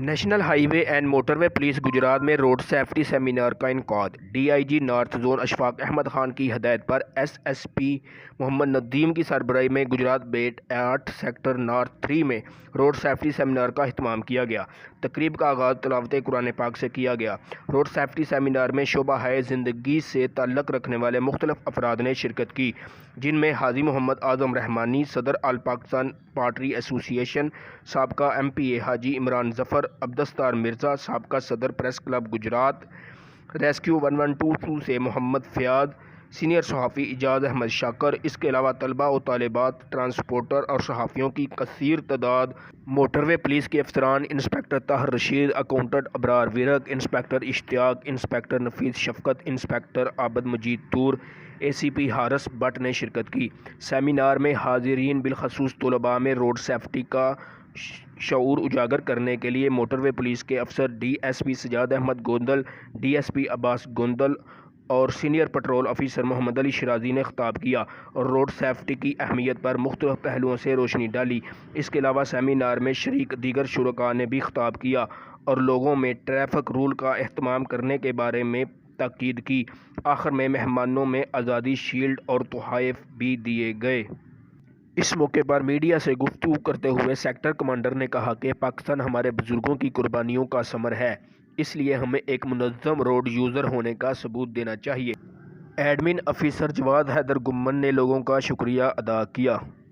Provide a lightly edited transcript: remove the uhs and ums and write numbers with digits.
National highway and motorway police Gujrat میں road safety seminar کا انعقاد۔ D I G north zone Ashfaq Ahmed Khan کی ہدایت پر S S P Muhammad Nadeem کی سربراہی میں گجرات بیٹ 8 سیکٹر نارتھ 3 میں روڈ سیفٹی سیمینار کا اہتمام کیا گیا۔ تقریب کا آغاز تلاوت قرآن پاک سے کیا گیا۔ روڈ سیفٹی سیمینار میں شعبہ زندگی سے تعلق رکھنے والے مختلف افراد نے شرکت کی، جن میں حاجی محمد اعظم رحمانی، صدر آل پاکستان پارٹری ایسوسی ایشن، سابقہ ایم پی اے حاجی عمران ظفر، عبدالستار مرزا، سابقہ صدر پریس کلب گجرات، ریسکیو 1122 سے محمد فیاض، سینئر صحافی اعجاز احمد شاکر، اس کے علاوہ طلباء و طالبات، ٹرانسپورٹر اور صحافیوں کی کثیر تعداد، موٹر وے پولیس کے افسران، انسپکٹر طاہر رشید، اکاؤنٹنٹ ابرار ورق، انسپکٹر اشتیاق، انسپکٹر نفیس شفقت، انسپکٹر عابد مجید طور، اے سی پی حارث بٹ نے شرکت کی۔ سیمینار میں حاضرین بالخصوص طلباء میں روڈ سیفٹی کا شعور اجاگر کرنے کے لیے موٹر وے پولیس کے افسر D S P Sajjad Ahmad Gondal, D S P Abbas Gondal اور senior patrol officer Muhammad Ali Shirazi نے خطاب کیا اور روڈ سیفٹی کی اہمیت پر مختلف پہلوؤں سے روشنی ڈالی۔ اس کے علاوہ سیمینار میں شریک دیگر شرکاء نے بھی خطاب کیا اور لوگوں میں ٹریفک رول کا اہتمام کرنے کے بارے میں تاکید کی۔ آخر میں مہمانوں میں آزادی شیلڈ اور تحائف بھی دیے گئے۔ اس موقع پر میڈیا سے گفتگو کرتے ہوئے سیکٹر کمانڈر نے کہا کہ پاکستان ہمارے بزرگوں کی قربانیوں کا ثمر ہے، اس لیے ہمیں ایک منظم روڈ یوزر ہونے کا ثبوت دینا چاہیے۔ ایڈمن افیسر جواد حیدر گمن نے لوگوں کا شکریہ ادا کیا۔